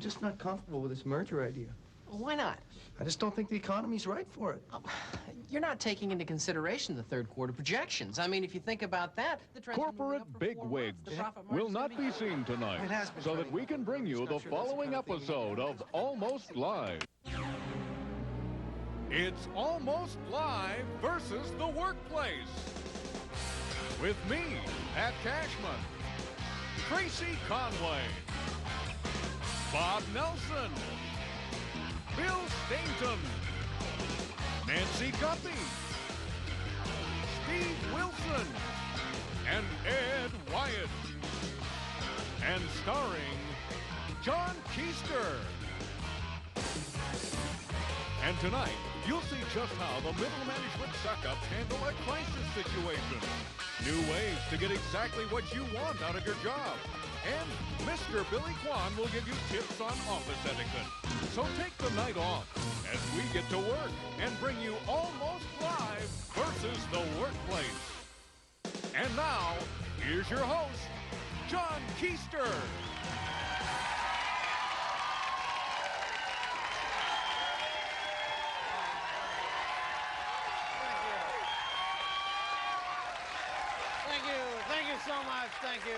just not comfortable with this merger idea. Well, why not? I just don't think the economy's right for it. You're not taking into consideration the third quarter projections. I mean, if you think about that, the trend's been moving Corporate up for 4 bigwigs months. The profit will margin's not gonna be seen tonight, It has been so that funny. we can bring you the following episode of Almost Live. It's Almost Live versus the Workplace. With me, Pat Cashman, Tracy Conway, Bob Nelson, Bill Stainton, Nancy Guppy, Steve Wilson, and Ed Wyatt. And starring John Keister. And tonight, you'll see just how the middle management suck-ups handle a crisis situation. New ways to get exactly what you want out of your job. And Mr. Billy Kwan will give you tips on office etiquette. So take the night off as we get to work and bring you Almost Live versus the Workplace. And now, here's your host, John Keister. Thank you so much. Thank you.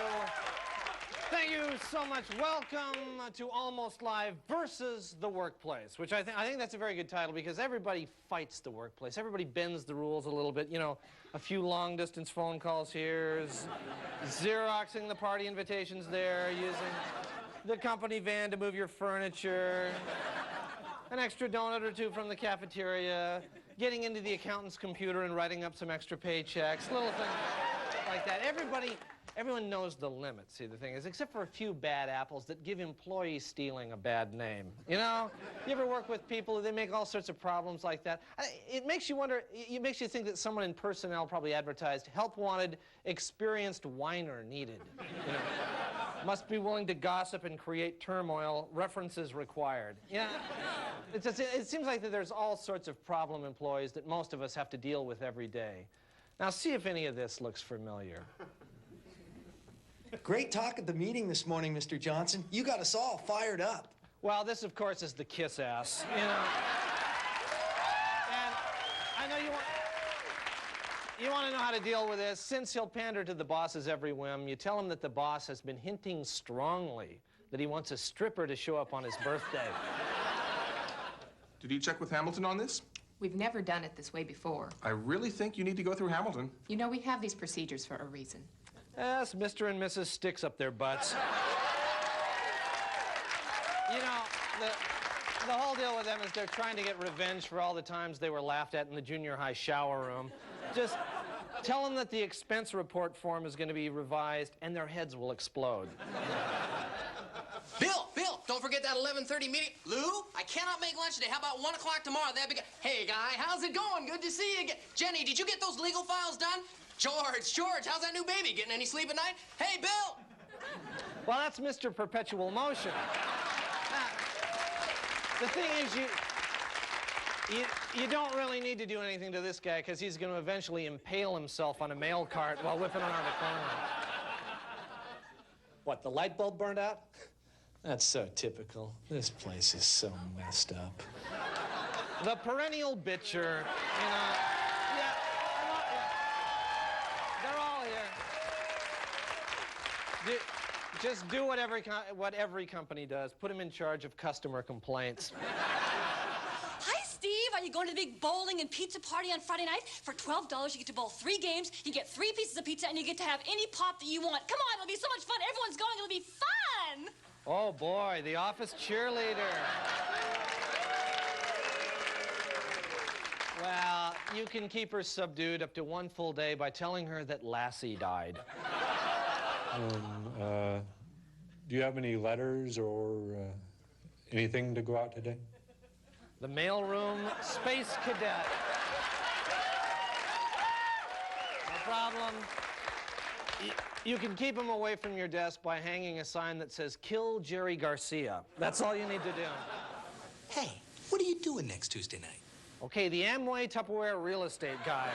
Thank you so much. Welcome to Almost Live versus the Workplace, which I think that's a very good title because everybody fights the workplace. Everybody bends the rules a little bit. You know, a few long-distance phone calls here, Xeroxing the party invitations there, using the company van to move your furniture, an extra donut or two from the cafeteria, getting into the accountant's computer and writing up some extra paychecks, little things like that. Everyone knows the limits, see, the thing is, except for a few bad apples that give employee stealing a bad name. You know? You ever work with people, they make all sorts of problems like that? It makes you wonder, it makes you think that someone in personnel probably advertised, help wanted, experienced whiner needed. You know? Must be willing to gossip and create turmoil, references required. Yeah. It seems like that there's all sorts of problem employees that most of us have to deal with every day. Now, see if any of this looks familiar. Great talk at the meeting this morning, Mr. Johnson. You got us all fired up. Well, this, of course, is the kiss ass, you know. And I know you want to know how to deal with this. Since he'll pander to the boss's every whim, you tell him that the boss has been hinting strongly that he wants a stripper to show up on his birthday. Did you check with Hamilton on this? We've never done it this way before. I really think you need to go through Hamilton. You know, we have these procedures for a reason. Yes, Mr. and Mrs. Sticks up their butts. You know, the whole deal with them is they're trying to get revenge for all the times they were laughed at in the junior high shower room. Just tell them that the expense report form is going to be revised and their heads will explode. Bill, don't forget that 11:30 meeting. Lou, I cannot make lunch today. How about 1 o'clock tomorrow? That'd be good. Hey, guy, how's it going? Good to see you again. Jenny, did you get those legal files done? George, how's that new baby? Getting any sleep at night? Hey, Bill! Well, that's Mr. Perpetual Motion. The thing is, you don't really need to do anything to this guy because he's going to eventually impale himself on a mail cart while whipping around the corner. What, the light bulb burned out? That's so typical. This place is so messed up. The perennial bitcher, you know. Yeah, they're all here. Just do what every company does. Put them in charge of customer complaints. Hi, Steve. Are you going to the big bowling and pizza party on Friday night? For $12, you get to bowl 3 games, you get 3 pieces of pizza, and you get to have any pop that you want. Come on, it'll be so much fun. Everyone's going. It'll be fun. Oh, boy, the office cheerleader. Well, you can keep her subdued up to 1 full day by telling her that Lassie died. Do you have any letters or anything to go out today? The mailroom space cadet. No problem. You can keep him away from your desk by hanging a sign that says, "Kill Jerry Garcia." That's all you need to do. Hey, what are you doing next Tuesday night? Okay, the Amway Tupperware real estate guy.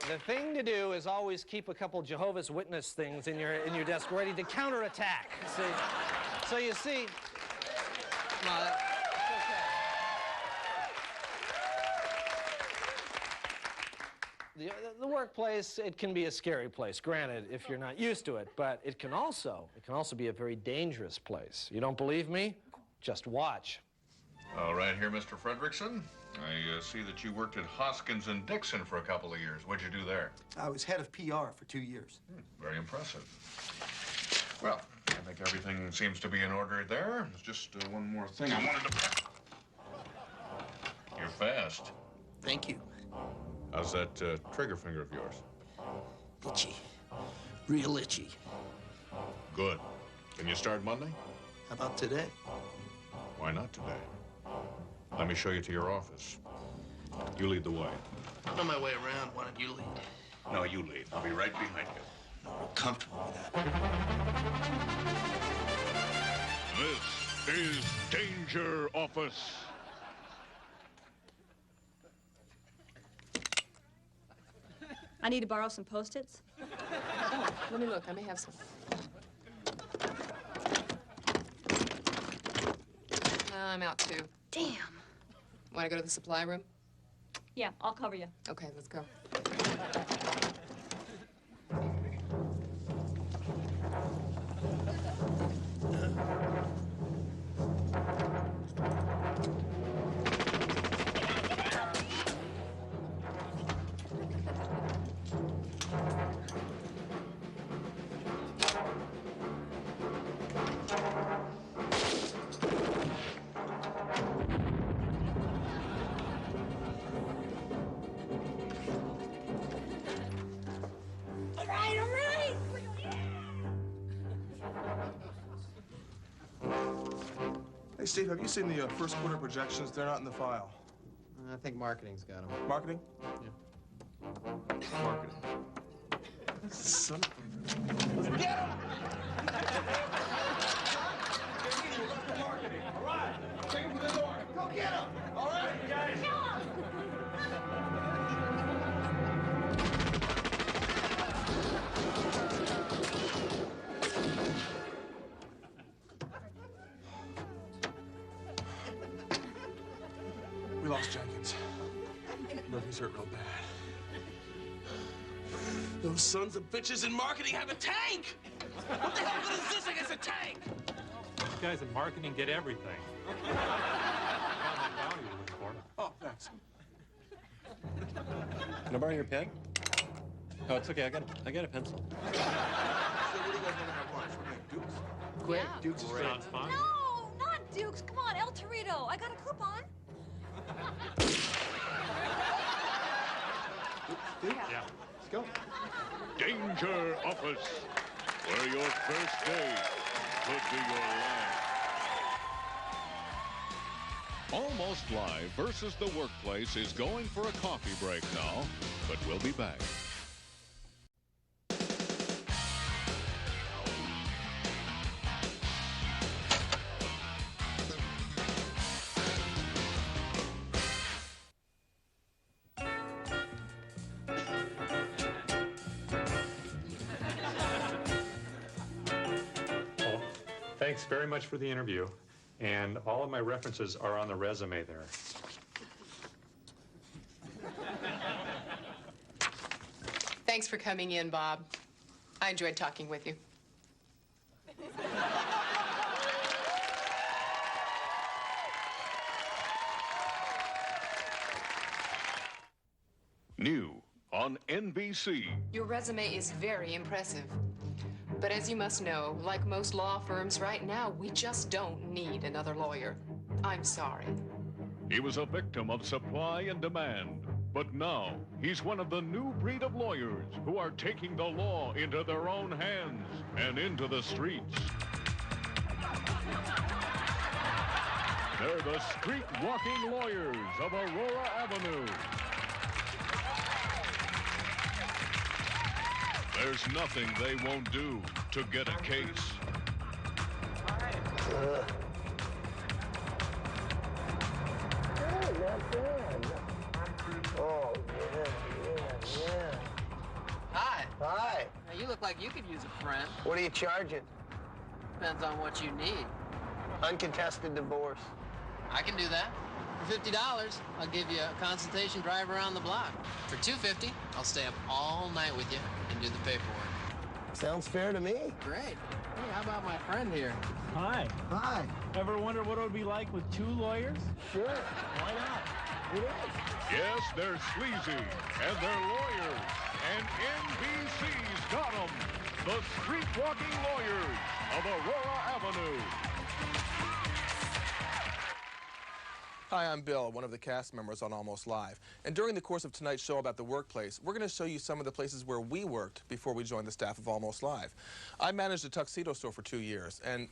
The thing to do is always keep a couple Jehovah's Witness things in your desk ready to counterattack. See? So you see, no, it's okay. The workplace, it can be a scary place, granted, if you're not used to it, but it can also be a very dangerous place. You don't believe me? Just watch. All right, here, Mr. Fredrickson. I see that you worked at Hoskins and Dixon for a couple of years. What'd you do there? I was head of PR for 2 years. Very impressive. Well, I think everything seems to be in order there. There's just one more thing I wanted to... You're fast. Thank you. How's that trigger finger of yours? Itchy. Real itchy. Good. Can you start Monday? How about today? Why not today? Let me show you to your office. You lead the way. I know my way around. Why don't you lead? No, you lead. I'll be right behind you. I'm real comfortable with that. This is Danger Office. I need to borrow some Post-its. Oh, let me look. I may have some. I'm out too. Damn. Want to go to the supply room? Yeah, I'll cover you. Okay, let's go. Hey, Steve, have you seen the first quarter projections? They're not in the file. I think marketing's got them. Marketing? Yeah. Marketing. Son of a... Get him! Marketing. All right. Take him to the door. Go get him. All right, guys. We lost Jenkins. Look, he's hurt real bad. Those sons of bitches in marketing have a tank! What the hell good is this against a tank? These guys in marketing get everything. Oh, thanks. Can I borrow your pen? Oh, it's okay. I got a pencil. So what do you guys want to have lunch? We're getting Dukes? Great. Yeah. Duke's is great. Sounds fun. No, not Duke's. Come on, El Torito. I got a coupon. Duke? Yeah. Let's go. Danger Office, where your first day could be your last. Almost Live versus the Workplace is going for a coffee break now, but we'll be back. Thanks very much for the interview. And all of my references are on the resume there. Thanks for coming in, Bob. I enjoyed talking with you. New on NBC. Your resume is very impressive. But as you must know, like most law firms right now, we just don't need another lawyer. I'm sorry. He was a victim of supply and demand. But now, he's one of the new breed of lawyers who are taking the law into their own hands and into the streets. They're the street-walking lawyers of Aurora Avenue. There's nothing they won't do to get a case. Oh, yeah. Hi. Now, you look like you could use a friend. What are you charging? Depends on what you need. Uncontested divorce. I can do that. For $50, I'll give you a consultation drive around the block. For $250, I'll stay up all night with you and do the paperwork. Sounds fair to me. Great. Hey, how about my friend here? Hi. Hi. Ever wonder what it would be like with 2 lawyers? Sure. Why not? It is. Yes, they're sleazy, and they're lawyers, and NBC's got them. The street-walking lawyers of Aurora Avenue. Hi, I'm Bill, one of the cast members on Almost Live. And during the course of tonight's show about the workplace, we're going to show you some of the places where we worked before we joined the staff of Almost Live. I managed a tuxedo store for 2 years, and,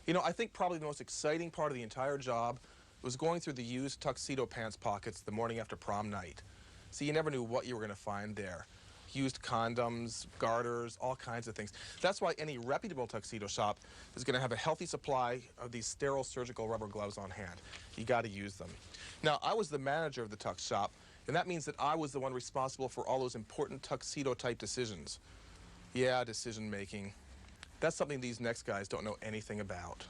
you know, I think probably the most exciting part of the entire job was going through the used tuxedo pants pockets the morning after prom night. See, you never knew what you were going to find there. Used condoms, garters, all kinds of things. That's why any reputable tuxedo shop is going to have a healthy supply of these sterile surgical rubber gloves on hand. You got to use them. Now, I was the manager of the tux shop, and that means that I was the one responsible for all those important tuxedo-type decisions. Yeah, decision-making. That's something these next guys don't know anything about.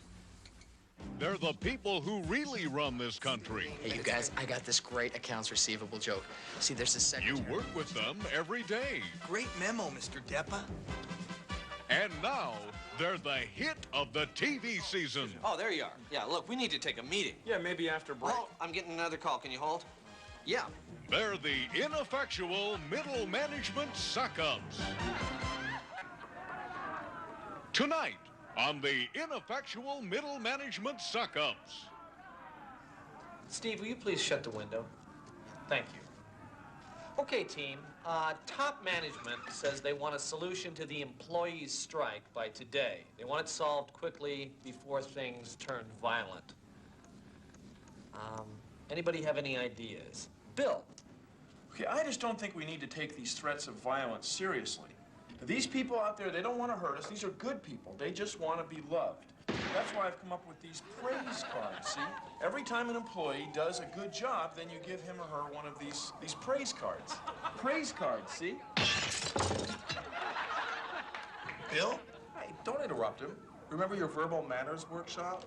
They're the people who really run this country. Hey, you guys, I got this great accounts receivable joke. See, there's a secretary. You work with them every day. Great memo, Mr. Deppa. And now, they're the hit of the TV season. Oh, there you are. Yeah, look, we need to take a meeting. Yeah, maybe after break. Oh, I'm getting another call. Can you hold? Yeah. They're the ineffectual middle management suck-ups. Tonight, on the ineffectual middle management suck-ups. Steve, will you please shut the window? Thank you. Okay, team. Top management says they want a solution to the employees' strike by today. They want it solved quickly before things turn violent. Anybody have any ideas? Bill. Okay, I just don't think we need to take these threats of violence seriously. These people out there, they don't want to hurt us. These are good people. They just want to be loved. That's why I've come up with these praise cards, see? Every time an employee does a good job, then you give him or her one of these praise cards. Praise cards, see? Bill? Hey, don't interrupt him. Remember your verbal manners workshop?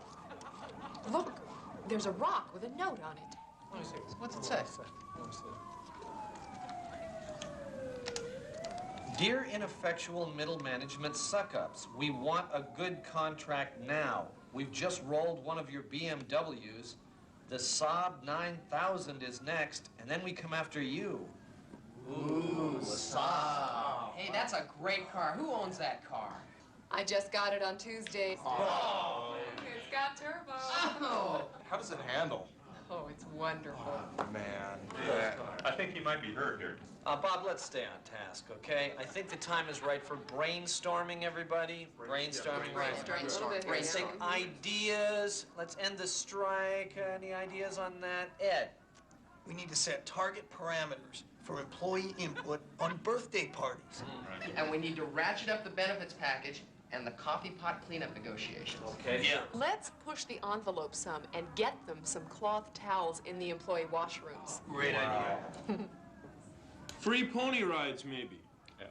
Look, there's a rock with a note on it. Let me see. What's it say? Let me see. Dear ineffectual middle management suck-ups, we want a good contract now. We've just rolled one of your BMWs. The Saab 9000 is next, and then we come after you. Ooh, Saab. Hey, that's a great car. Who owns that car? I just got it on Tuesday. Oh. It's got turbo. Oh. How does it handle? Oh, it's wonderful. Man. I think he might be hurt here. Bob, let's stay on task, okay? I think the time is right for brainstorming, everybody. Brainstorming, right? Brainstorm. Let's think ideas. Let's end the strike. Any ideas on that? Ed? We need to set target parameters for employee input on birthday parties. And we need to ratchet up the benefits package and the coffee pot cleanup negotiations. Okay. Yeah. Let's push the envelope some and get them some cloth towels in the employee washrooms. Great idea. Free pony rides, maybe.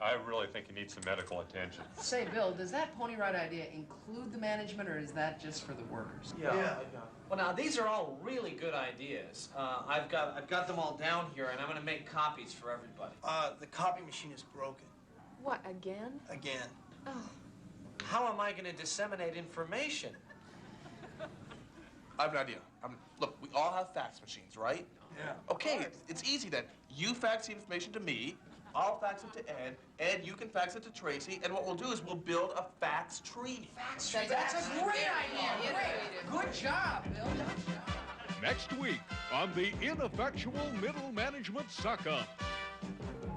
I really think he needs some medical attention. Say, Bill, does that pony ride idea include the management, or is that just for the workers? Yeah. Well, now, these are all really good ideas. I've got them all down here, and I'm going to make copies for everybody. The copy machine is broken. What, again? Again. Oh. How am I going to disseminate information? I have an idea. Look, we all have fax machines, right? Yeah. Okay, it's easy then. You fax the information to me, I'll fax it to Ed, Ed, you can fax it to Tracy, and what we'll do is we'll build a fax tree. That's a great idea. Great. Good job, Bill. Good job. Next week on the ineffectual middle management suck-up.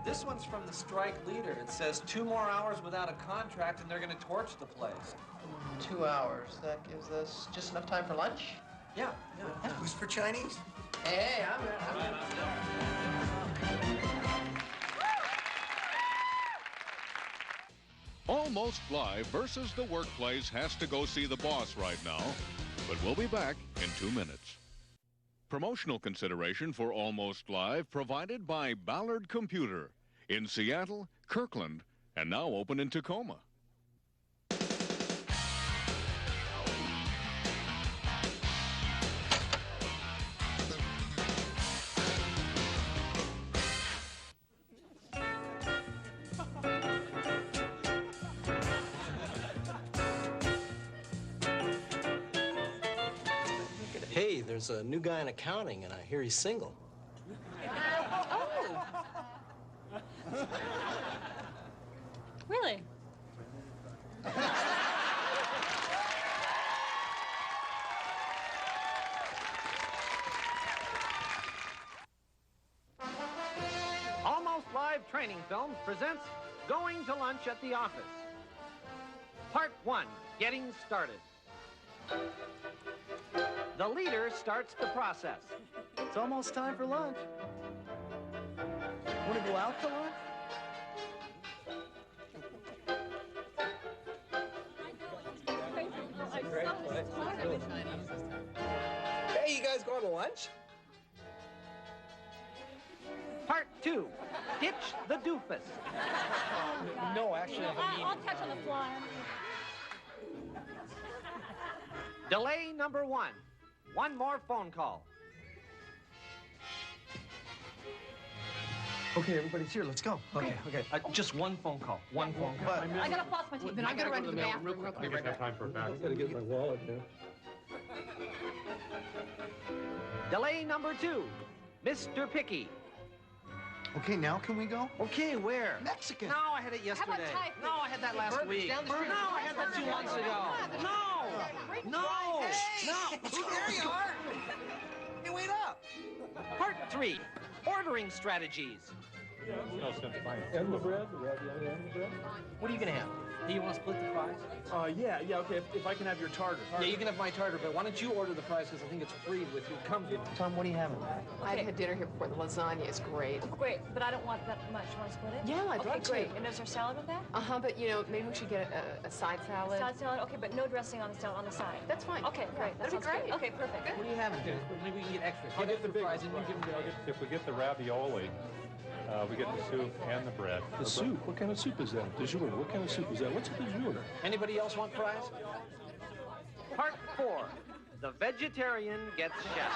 This one's from the strike leader. It says 2 more hours without a contract, and they're going to torch the place. 2 hours. That gives us just enough time for lunch? Yeah. Who's for Chinese? Hey, I'm in. Almost Live versus the Workplace has to go see the boss right now, but we'll be back in 2 minutes. Promotional consideration for Almost Live provided by Ballard Computer in Seattle, Kirkland, and now open in Tacoma. Hey, there's a new guy in accounting, and I hear he's single. Oh. Really? Almost Live Training Films presents Going to Lunch at the Office. Part 1, Getting Started. The leader starts the process. It's almost time for lunch. Want to go out to lunch? Hey, you guys going to lunch? Part 2, Ditch the Doofus. No, actually, I'll catch on the fly. Delay number 1. One more phone call. Okay, everybody's here. Let's go. Okay. Just one phone call. One phone call. I gotta floss my teeth. Then I gotta run to the bathroom real quick. I have time for a fax. I gotta get my wallet here. Delay number 2, Mr. Picky. Okay, now can we go? Okay, where? Mexican. No, I had it yesterday. Thai food? No, I had that last Burgers week. down the street. No, I had that 2 months ago. No. There you are. Hey, wait up. Part 3, Ordering Strategies. No sense buying. And the bread? The ravioli and the bread? What are you gonna have? Do you want to split the fries? Yeah, okay, if I can have your tartar. Yeah, you can have my tartar, but why don't you order the fries, because I think it's free with you. Come, Tom, what are you having? I had dinner here before. The lasagna is great. Great, but I don't want that much. Want to split it? Yeah, I'd love to. Great. And is there salad with that? But you know, maybe we should get a side salad. Side salad? Okay, but no dressing on the salad on the side. That's fine. Okay, great. That That'd be sounds great. good. Okay, perfect. What are you having? Maybe we can get extra. I'll get the big fries, and you give them the... If we get the ravioli, we get the soup and the bread. The soup? What kind of soup is that? Du jour. What kind of soup is that? What's a du jour? Anybody else want fries? Part 4, The Vegetarian Gets Chef.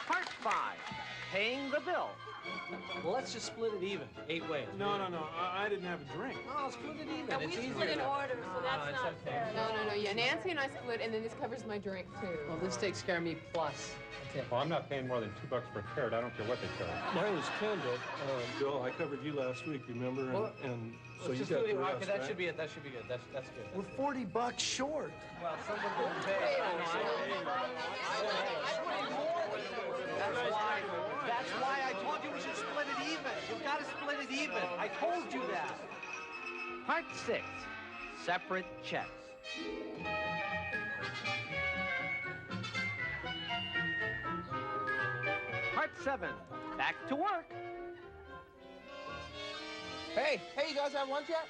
Part 5, Paying the Bill. Well, let's just split it even, 8 ways. No, I didn't have a drink. No, split it even. No, It's we easier. split in order, so that's it's not okay. fair. No. Yeah, Nancy and I split, and then this covers my drink too. Well, this takes care of me plus. Okay. Well, I'm not paying more than $2 per carrot. I don't care what they charge. Mine was Kendall. Bill, I covered you last week, remember? Well, And so Let's you just got do it. the rest, Okay, that right? should be it. That should be good. That's good. We're 40 bucks short. Well, someone will pay. That's why I told you we should split it even. You've got to split it even. I told you that. Part 6, Separate Checks. Part 7, Back to Work. Hey, you guys have lunch yet?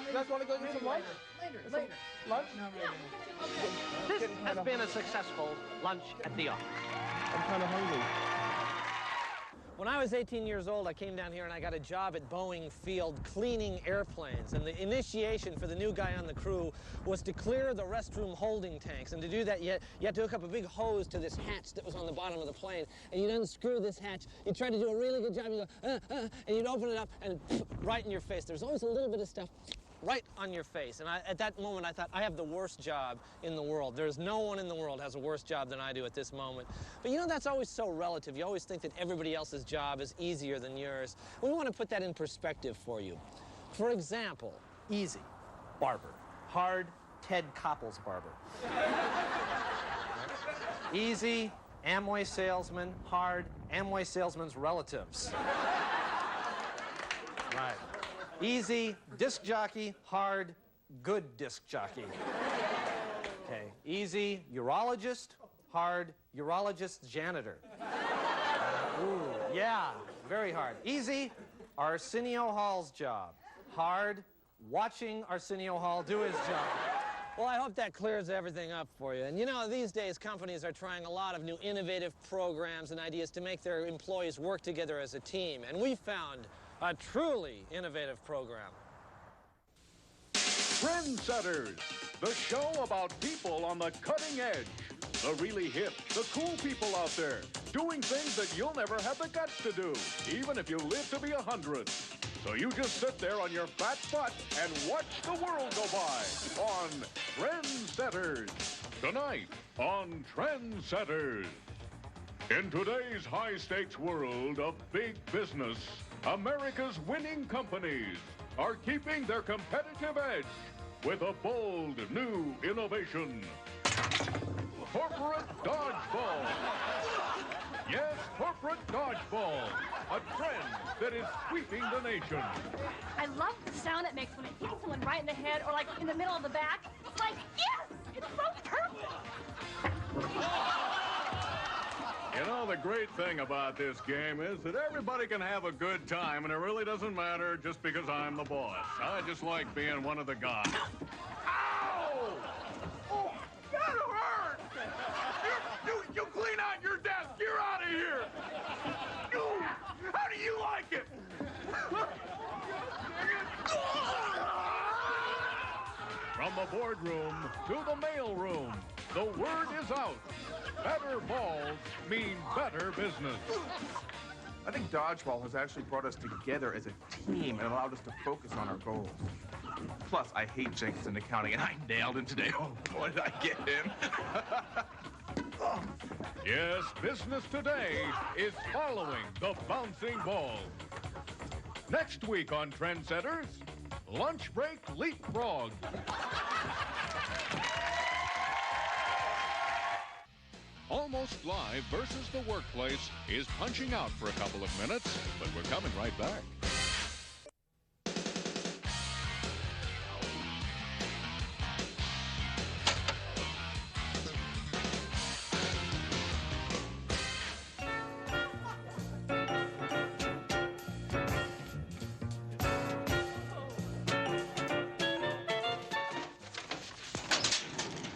You guys want to go get some lunch? Later. Lunch? This has been a successful lunch at the office. I'm kind of hungry. When I was 18 years old, I came down here and I got a job at Boeing Field cleaning airplanes. And the initiation for the new guy on the crew was to clear the restroom holding tanks. And to do that, you had to hook up a big hose to this hatch that was on the bottom of the plane. And you'd unscrew this hatch. You'd try to do a really good job. You go, and you'd open it up and right in your face. There's always a little bit of stuff right on your face. And at that moment, I thought, I have the worst job in the world. There's no one in the world has a worse job than I do at this moment. But you know, that's always so relative. You always think that everybody else's job is easier than yours. We want to put that in perspective for you. For example, easy, barber. Hard, Ted Koppel's barber. Easy, Amway salesman. Hard, Amway salesman's relatives. Right. Easy, disc jockey. Hard, good disc jockey. Okay. Easy, urologist. Hard, urologist janitor. Ooh, yeah, very hard. Easy, Arsenio Hall's job. Hard, watching Arsenio Hall do his job. Well, I hope that clears everything up for you. And you know, these days companies are trying a lot of new innovative programs and ideas to make their employees work together as a team. And we found a truly innovative program. Trendsetters, the show about people on the cutting edge. The really hip, the cool people out there, doing things that you'll never have the guts to do, even if you live to be 100. So you just sit there on your fat butt and watch the world go by on Trendsetters. Tonight on Trendsetters. In today's high-stakes world of big business, America's winning companies are keeping their competitive edge with a bold new innovation. Corporate Dodgeball. Yes, Corporate Dodgeball. A trend that is sweeping the nation. I love the sound it makes when it hits someone right in the head or like in the middle of the back. It's like, yes! It's so perfect! You know, the great thing about this game is that everybody can have a good time, and it really doesn't matter just because I'm the boss. I just like being one of the guys. Ow! Oh, that hurt! You clean out your desk. You're out of here. How do you like it? From the boardroom to the mailroom, the word is out. Better balls mean better business. I think dodgeball has actually brought us together as a team and allowed us to focus on our goals. Plus, I hate Jenkins in accounting, and I nailed him today. Oh, boy, did I get him. Yes, business today is following the bouncing ball. Next week on Trendsetters, lunch break leapfrog. Almost Live versus the Workplace is punching out for a couple of minutes, but we're coming right back.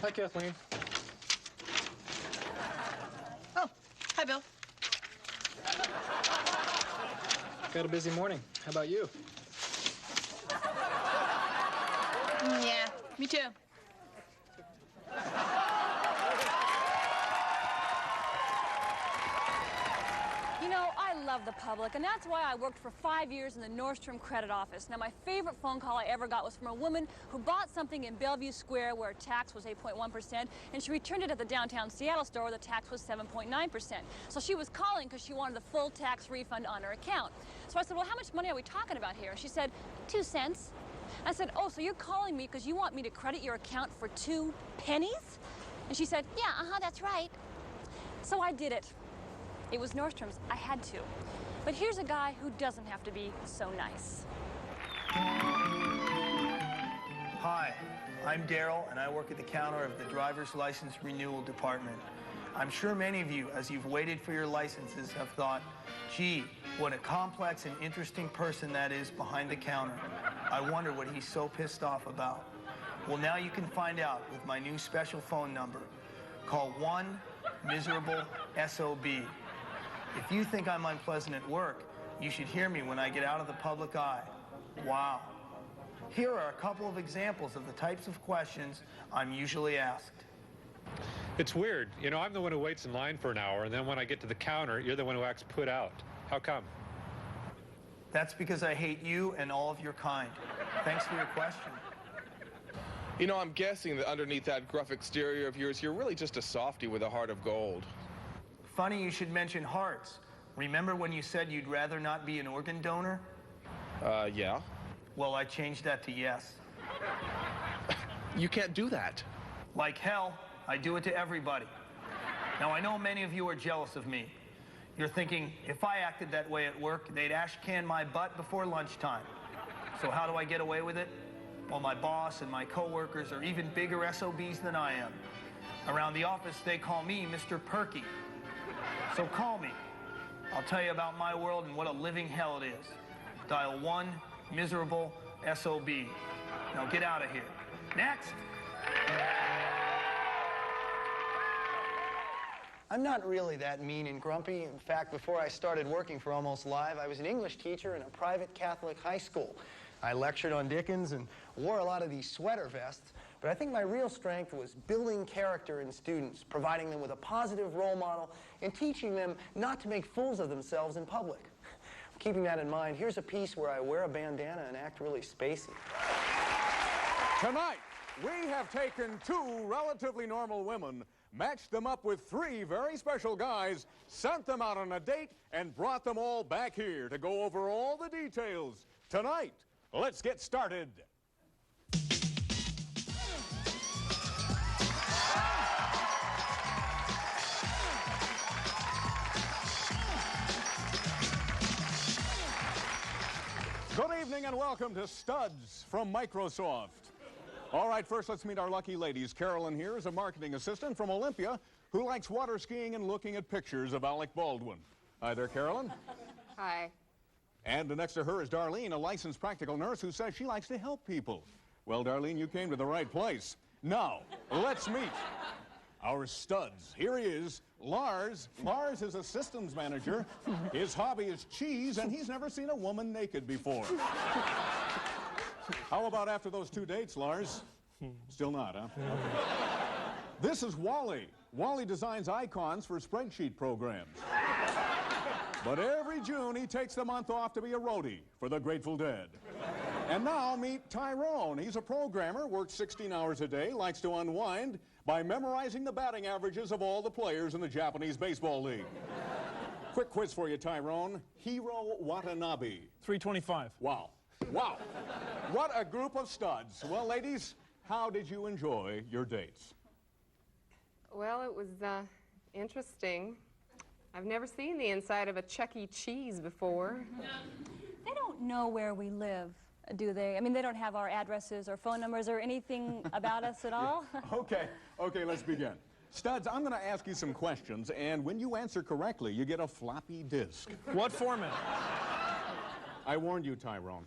Hi, Kathleen. Oh, hi, Bill. Got a busy morning. How about you? Yeah, me too. You know, I love the public, and that's why I worked for 5 years in the Nordstrom credit office. Now, my favorite phone call I ever got was from a woman who bought something in Bellevue Square where tax was 8.1%, and she returned it at the downtown Seattle store where the tax was 7.9%. So she was calling because she wanted the full tax refund on her account. So I said, well, how much money are we talking about here? She said, 2 cents. I said, oh, so you're calling me because you want me to credit your account for 2 pennies? And she said, yeah, that's right. So I did it. It was Nordstrom's. I had to. But here's a guy who doesn't have to be so nice. Hi, I'm Daryl, and I work at the counter of the driver's license renewal department. I'm sure many of you, as you've waited for your licenses, have thought, gee, what a complex and interesting person that is behind the counter. I wonder what he's so pissed off about. Well, now you can find out with my new special phone number. Call 1-MISERABLE-SOB. If you think I'm unpleasant at work, you should hear me when I get out of the public eye. Wow. Here are a couple of examples of the types of questions I'm usually asked. It's weird. You know, I'm the one who waits in line for an hour, and then when I get to the counter, you're the one who acts put out. How come? That's because I hate you and all of your kind. Thanks for your question. You know, I'm guessing that underneath that gruff exterior of yours, you're really just a softie with a heart of gold. Funny you should mention hearts. Remember when you said you'd rather not be an organ donor? Yeah. Well, I changed that to yes. You can't do that. Like hell, I do it to everybody. Now, I know many of you are jealous of me. You're thinking, if I acted that way at work, they'd ash-can my butt before lunchtime. So how do I get away with it? Well, my boss and my coworkers are even bigger SOBs than I am. Around the office, they call me Mr. Perky. So call me. I'll tell you about my world and what a living hell it is. Dial 1-MISERABLE-SOB. Now get out of here. Next! I'm not really that mean and grumpy. In fact, before I started working for Almost Live, I was an English teacher in a private Catholic high school. I lectured on Dickens and wore a lot of these sweater vests, but I think my real strength was building character in students, providing them with a positive role model, and teaching them not to make fools of themselves in public. Keeping that in mind, here's a piece where I wear a bandana and act really spacey. Tonight, we have taken two relatively normal women, matched them up with three very special guys, sent them out on a date, and brought them all back here to go over all the details. Tonight, let's get started. Good evening and welcome to Studs from Microsoft. All right, first let's meet our lucky ladies. Carolyn here is a marketing assistant from Olympia who likes water skiing and looking at pictures of Alec Baldwin. Hi there, Carolyn. Hi. And next to her is Darlene, a licensed practical nurse who says she likes to help people. Well, Darlene, you came to the right place. Now, let's meet our studs. Here he is, Lars. Lars is a systems manager. His hobby is cheese, and he's never seen a woman naked before. How about after those 2 dates, Lars? Still not, huh? This is Wally. Wally designs icons for spreadsheet programs. But every June, he takes the month off to be a roadie for the Grateful Dead. And now meet Tyrone. He's a programmer, works 16 hours a day, likes to unwind by memorizing the batting averages of all the players in the Japanese Baseball League. Quick quiz for you, Tyrone. Hiro Watanabe. 325. Wow. Wow. What a group of studs. Well, ladies, how did you enjoy your dates? Well, it was interesting. I've never seen the inside of a Chuck E. Cheese before. They don't know where we live, do they? I mean, they don't have our addresses or phone numbers or anything about us at all? Okay, let's begin. Studs, I'm going to ask you some questions, and when you answer correctly, you get a floppy disk. What format? I warned you, Tyrone.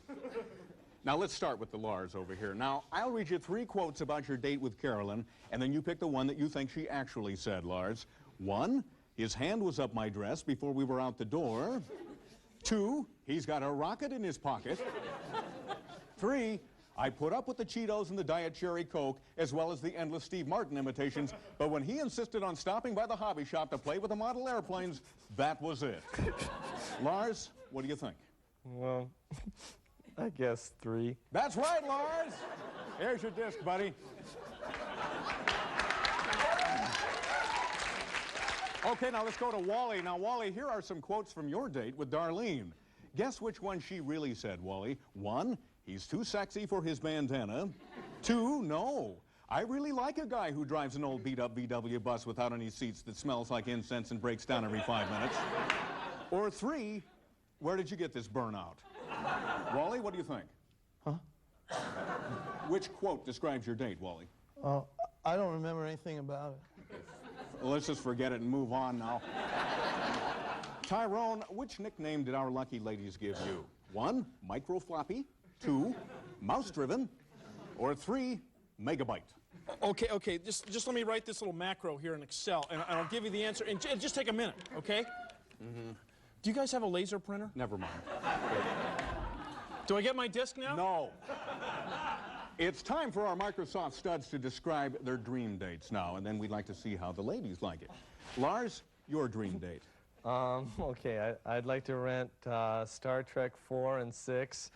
Now, let's start with the Lars over here. Now, I'll read you 3 quotes about your date with Carolyn, and then you pick the one that you think she actually said, Lars. 1, his hand was up my dress before we were out the door. 2, he's got a rocket in his pocket. 3, I put up with the Cheetos and the Diet Cherry Coke, as well as the endless Steve Martin imitations, but when he insisted on stopping by the hobby shop to play with the model airplanes, that was it. Lars, what do you think? Well, I guess 3. That's right, Lars. Here's your disc, buddy. Okay, now let's go to Wally. Now, Wally, here are some quotes from your date with Darlene. Guess which one she really said, Wally. 1, he's too sexy for his bandana. 2, no, I really like a guy who drives an old beat-up VW bus without any seats that smells like incense and breaks down every 5 minutes. Or 3, where did you get this burnout? Wally, what do you think? Huh? Which quote describes your date, Wally? I don't remember anything about it. Well, let's just forget it and move on now. Tyrone, which nickname did our lucky ladies give you? 1, micro floppy. 2, mouse driven. Or 3, megabyte. Okay, just let me write this little macro here in Excel, and I'll give you the answer. And just take a minute, okay? Mm-hmm. Do you guys have a laser printer? Never mind. Do I get my disc now? No. It's time for our Microsoft studs to describe their dream dates now, and then we'd like to see how the ladies like it. Lars, your dream date. Okay, I'd like to rent Star Trek 4 and 6,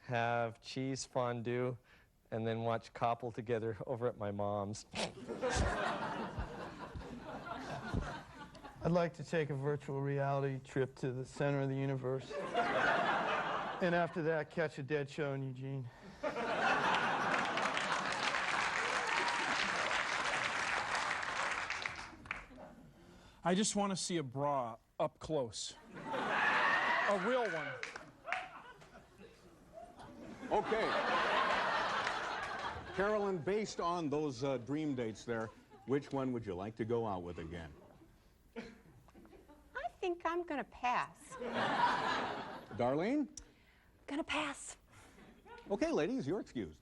have cheese fondue, and then watch Koppel together over at my mom's. I'd like to take a virtual reality trip to the center of the universe. And after that, catch a dead show in Eugene. I just want to see a bra up close. A real one. Okay. Carolyn, based on those dream dates there, which one would you like to go out with again? I think I'm going to pass. Darlene? Gonna pass. Okay, ladies, you're excused.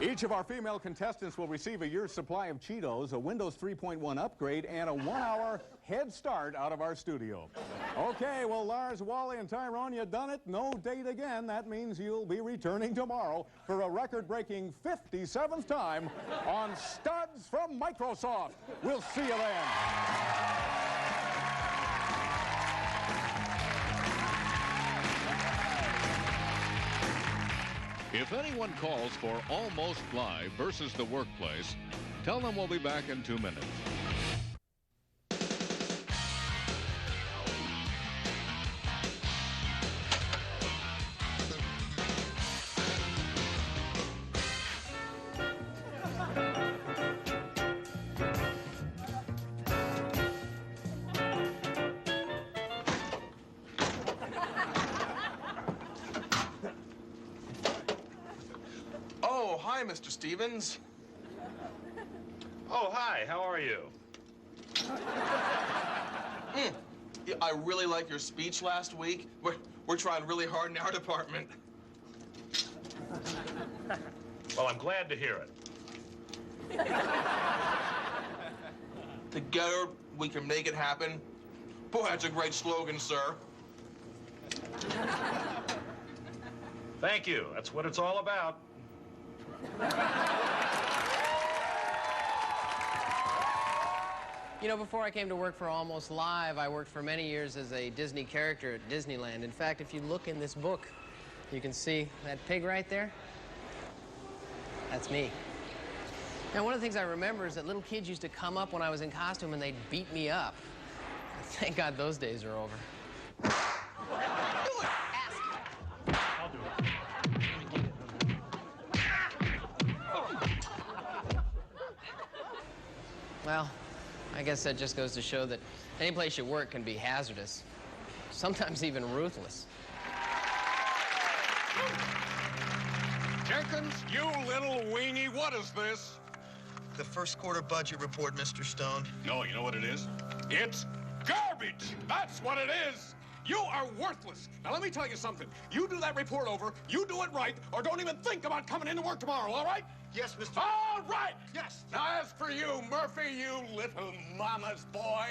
Each of our female contestants will receive a year's supply of Cheetos, a Windows 3.1 upgrade, and a 1-hour head start out of our studio. Okay, well, Lars, Wally, and Tyrone, you done it. No date again. That means you'll be returning tomorrow for a record-breaking 57th time on Studs from Microsoft. We'll see you then. If anyone calls for Almost Live versus the Workplace, tell them we'll be back in 2 minutes. Oh, hi, Mr. Stevens. Oh, hi. How are you? Yeah, I really like your speech last week. We're trying really hard in our department. Well, I'm glad to hear it. Together, we can make it happen. Boy, that's a great slogan, sir. Thank you. That's what it's all about. You know, before I came to work for Almost Live, I worked for many years as a Disney character at Disneyland. In fact, if you look in this book, you can see that pig right there. That's me. Now, one of the things I remember is that little kids used to come up when I was in costume and they'd beat me up. Thank God those days are over. Well, I guess that just goes to show that any place you work can be hazardous, sometimes even ruthless. Jenkins, you little weenie, what is this? The first quarter budget report, Mr. Stone. No, you know what it is? It's garbage! That's what it is! You are worthless. Now, let me tell you something. You do that report over, you do it right, or don't even think about coming into work tomorrow, all right? Yes, Mr. All right! Yes! Now, as for you, Murphy, you little mama's boy,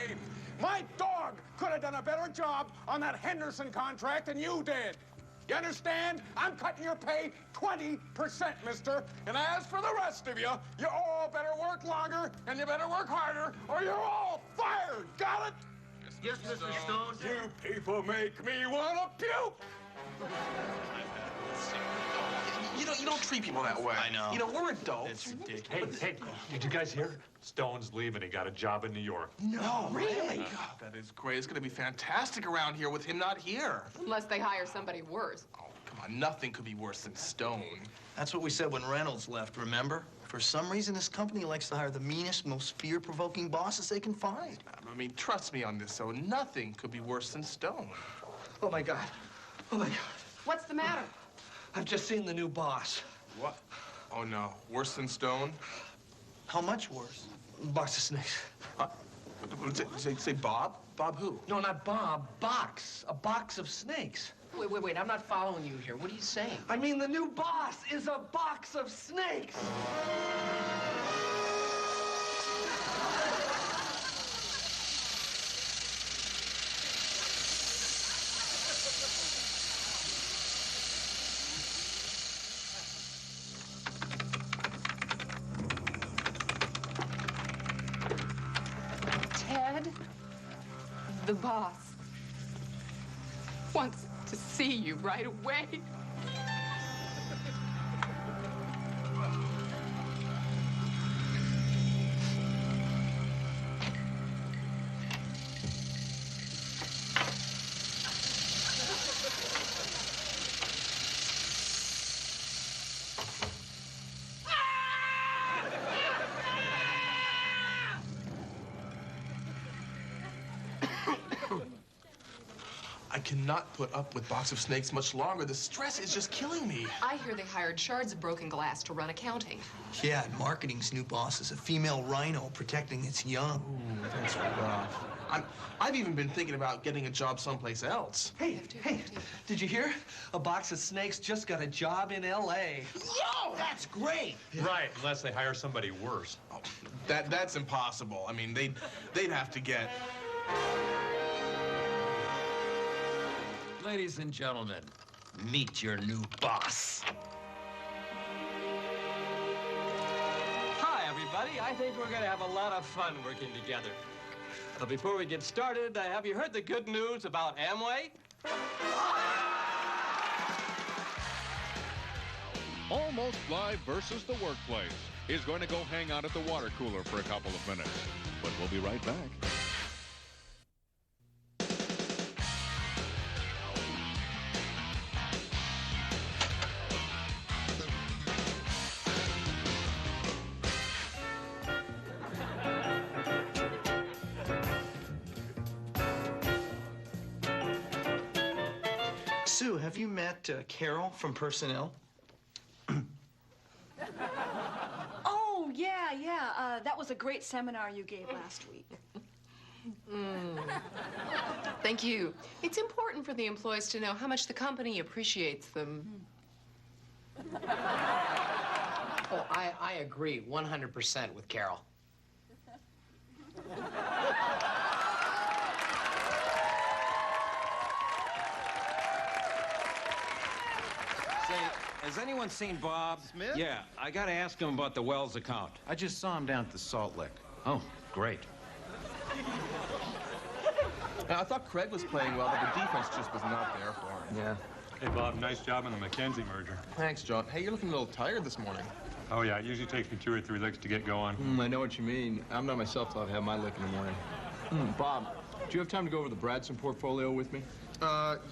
my dog could have done a better job on that Henderson contract than you did. You understand? I'm cutting your pay 20%, mister. And as for the rest of you, you all better work longer, and you better work harder, or you're all fired. Got it? Yes, Mr. Stone. You people make me want to puke. You don't treat people that way. I know. You know, we're adults. It's ridiculous. Hey, did you guys hear? Stone's leaving. He got a job in New York. No, really? God, that is great. It's going to be fantastic around here with him not here. Unless they hire somebody worse. Oh, come on. Nothing could be worse than Stone. That's what we said when Reynolds left, remember? For some reason, this company likes to hire the meanest, most fear-provoking bosses they can find. I mean, trust me on this, though. Nothing could be worse than Stone. Oh, my God. Oh, my God. What's the matter? I've just seen the new boss. What? Oh, no. Worse than Stone? How much worse? Box of snakes. Say Bob? Bob who? No, not Bob. Box. A box of snakes. Wait. I'm not following you here. What are you saying? I mean, the new boss is a box of snakes. Ted, the boss, wants to see you right away. I cannot put up with Box of Snakes much longer. The stress is just killing me. I hear they hired shards of broken glass to run accounting. Yeah, and marketing's new boss is a female rhino protecting its young. Ooh, that's rough. I've even been thinking about getting a job someplace else. Hey, did you hear? A box of snakes just got a job in L.A. Yo, that's great. Right, unless they hire somebody worse. Oh, that's impossible. I mean, they'd have to get... Ladies and gentlemen, meet your new boss. Hi, everybody. I think we're going to have a lot of fun working together. But before we get started, have you heard the good news about Amway? Almost Live versus the Workplace is going to go hang out at the water cooler for a couple of minutes. But we'll be right back. Sue, have you met Carol from personnel? Oh, yeah. That was a great seminar you gave last week. Thank you. It's important for the employees to know how much the company appreciates them. Oh, I agree 100% with Carol. Say, has anyone seen Bob? Smith? Yeah, I gotta ask him about the Wells account. I just saw him down at the Salt Lick. Oh, great. I thought Craig was playing well, but the defense just was not there for him. Yeah. Hey, Bob, nice job on the McKenzie merger. Thanks, John. Hey, you're looking a little tired this morning. Oh, yeah, it usually takes me 2 or 3 licks to get going. I know what you mean. I'm not myself till I've had my lick in the morning. Bob, do you have time to go over the Bradson portfolio with me?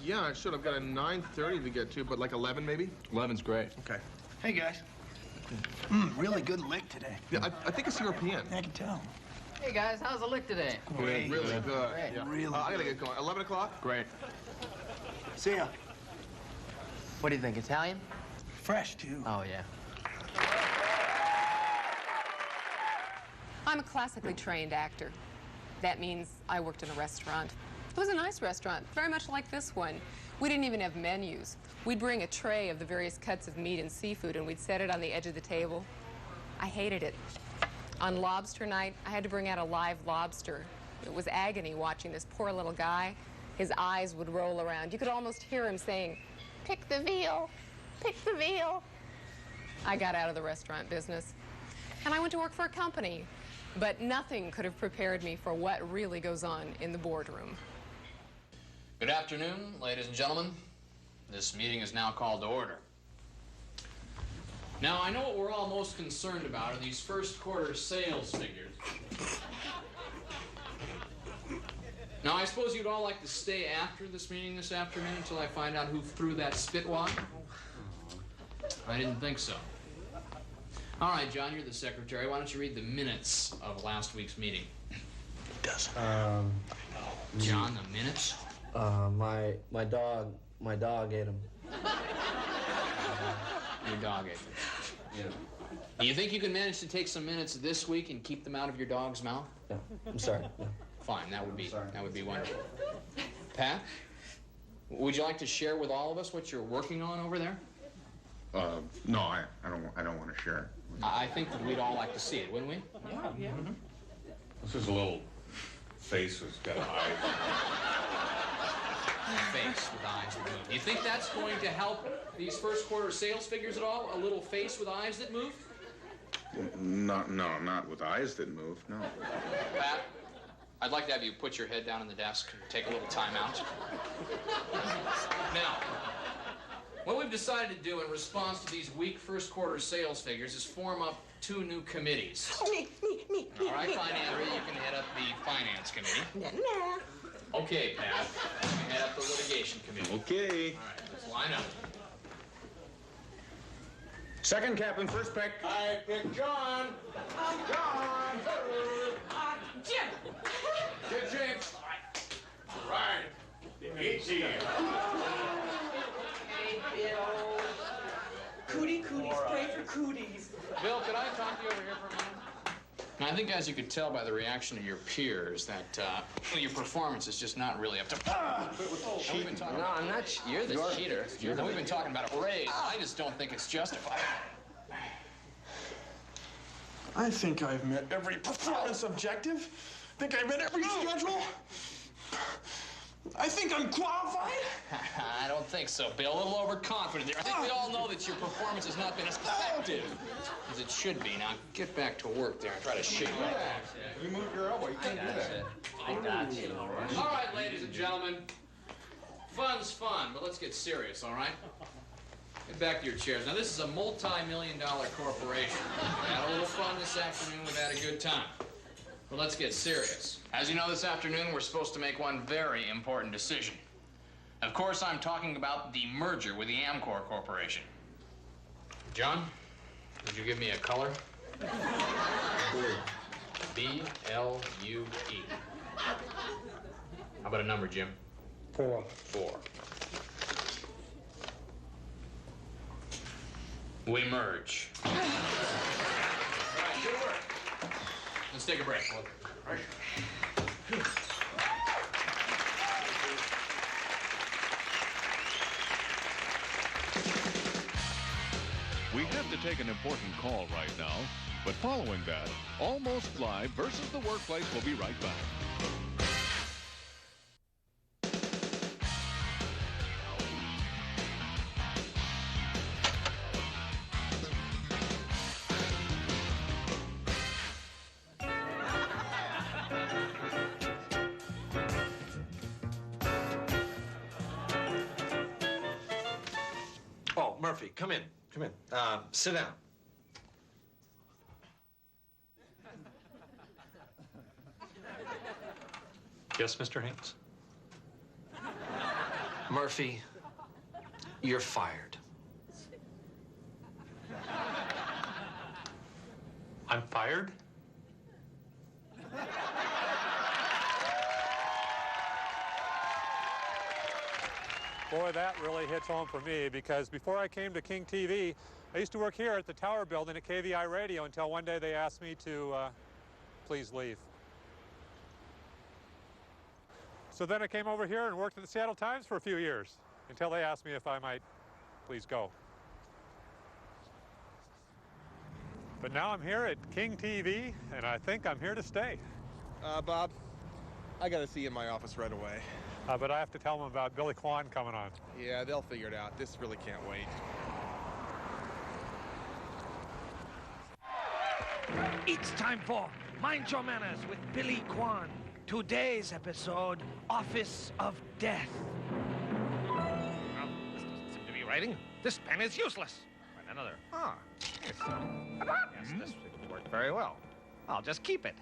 Yeah, I should. I've got a 9:30 to get to, but like 11 maybe? 11's great. Okay. Hey, guys. Really good lick today. Yeah, I think it's European. I can tell. Hey, guys, how's the lick today? Really good. Great. Yeah. Really I gotta get going. 11 o'clock? Great. See ya. What do you think, Italian? Fresh, too. Oh, yeah. I'm a classically trained actor. That means I worked in a restaurant. It was a nice restaurant, very much like this one. We didn't even have menus. We'd bring a tray of the various cuts of meat and seafood, and we'd set it on the edge of the table. I hated it. On lobster night, I had to bring out a live lobster. It was agony watching this poor little guy. His eyes would roll around. You could almost hear him saying, "Pick the veal, pick the veal." I got out of the restaurant business, and I went to work for a company. But nothing could have prepared me for what really goes on in the boardroom. Good afternoon, ladies and gentlemen. This meeting is now called to order. Now, I know what we're all most concerned about are these first quarter sales figures. Now, I suppose you'd all like to stay after this meeting this afternoon until I find out who threw that spitwad? I didn't think so. All right, John, you're the secretary. Why don't you read the minutes of last week's meeting? John, the minutes? My dog ate him. Your dog ate them. Yeah. Do you think you can manage to take some minutes this week and keep them out of your dog's mouth? No, I'm sorry. No. Fine, that would be wonderful. Pat, would you like to share with all of us what you're working on over there? No, I don't want to share. I think that we'd all like to see it, wouldn't we? Yeah. Mm-hmm. This is a little face that's got eyes. Face with eyes that move. Do you think that's going to help these first quarter sales figures at all? A little face with eyes that move? No, not with eyes that move, no. Pat, I'd like to have you put your head down on the desk and take a little time out. Now, what we've decided to do in response to these weak first quarter sales figures is form up 2 new committees. Me. All right, fine, Andrea, you can head up the finance committee. Okay, Pat, you can head up the litigation committee. Okay. All right, let's line up. Second captain, first pick. I pick John. John. Jim. James. All right. Easy. Hey, Bill. Cooties, pray for cooties. Bill, could I talk to you over here for a minute? And I think, as you could tell by the reaction of your peers, that your performance is just not really up to. No, I'm not. You're the cheater. We've been talking about a raise. I just don't think it's justified. I think I've met every performance objective. I think I've met every schedule. I think I'm qualified. I don't think so, Bill. A little overconfident there. I think we all know that your performance has not been as effective as it should be. Now, get back to work there and try to shake that. You moved your elbow. You can't do that. I got you. All right, ladies and gentlemen. Fun's fun, but let's get serious, all right? Get back to your chairs. Now, this is a multi-million-dollar corporation. We had a little fun this afternoon. We've had a good time. But let's get serious. As you know, this afternoon, we're supposed to make one very important decision. Of course, I'm talking about the merger with the Amcor Corporation. John, would you give me a color? Blue. B-L-U-E. How about a number, Jim? 4. 4. We merge. All right, good work. Let's take a break. We have to take an important call right now, but following that, Almost Live versus The Workplace will be right back. Oh, Murphy, come in. Come in. Sit down. Yes, Mr. Haynes? Murphy, you're fired. I'm fired? Boy, that really hits home for me, because before I came to King TV, I used to work here at the Tower Building at KVI Radio until one day they asked me to please leave. So then I came over here and worked at the Seattle Times for a few years until they asked me if I might please go. But now I'm here at King TV, and I think I'm here to stay. Bob, I gotta see you in my office right away. But I have to tell them about Billy Kwan coming on. Yeah, they'll figure it out. This really can't wait. It's time for Mind Your Manners with Billy Kwan. Today's episode, Office of Death. Well, this doesn't seem to be writing. This pen is useless. Find another. Ah, yes. Yes, this should work very well. I'll just keep it.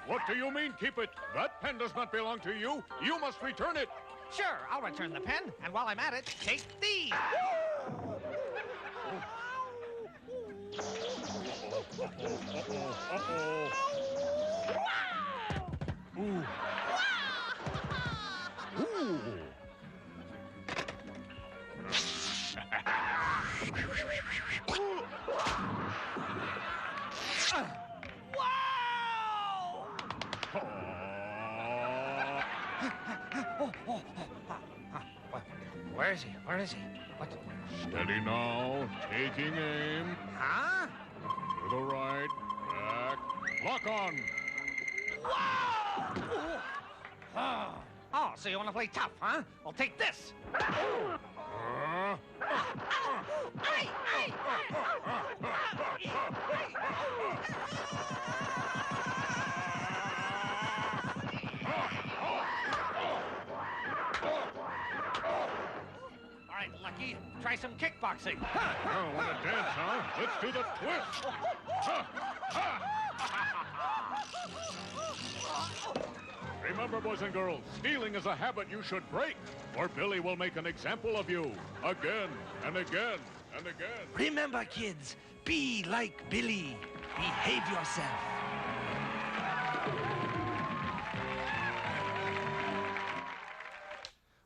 What do you mean, keep it? That pen does not belong to you. You must return it. Sure, I'll return the pen, and while I'm at it, take these. Ooh. Ooh. Where is he? Where is he? What? Steady now. Taking aim. Huh? To the right. Back. Lock on. Whoa! Oh, so you want to play tough, huh? Well, take this. All right, Lucky, try some kickboxing. Oh, want to dance, huh? Let's do the twist. Remember, boys and girls, stealing is a habit you should break, or Billy will make an example of you again and again and again. Remember, kids, be like Billy. Behave yourself.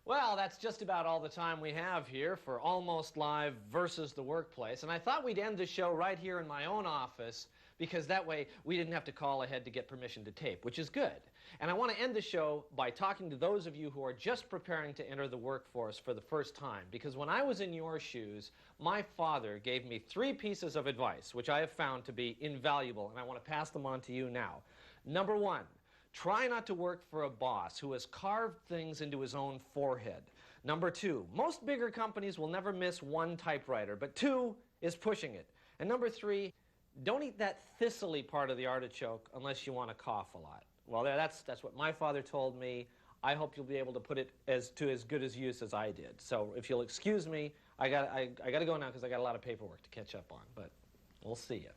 Well, that's just about all the time we have here for Almost Live versus The Workplace. And I thought we'd end the show right here in my own office because that way we didn't have to call ahead to get permission to tape, which is good. And I want to end the show by talking to those of you who are just preparing to enter the workforce for the first time, because when I was in your shoes, my father gave me 3 pieces of advice, which I have found to be invaluable, and I want to pass them on to you now. Number 1, try not to work for a boss who has carved things into his own forehead. Number 2, most bigger companies will never miss 1 typewriter, but 2 is pushing it. And number 3, don't eat that thistly part of the artichoke unless you want to cough a lot. Well, that's what my father told me. I hope you'll be able to put it to as good as use as I did. So if you'll excuse me, I got to go now because I got a lot of paperwork to catch up on, but we'll see you.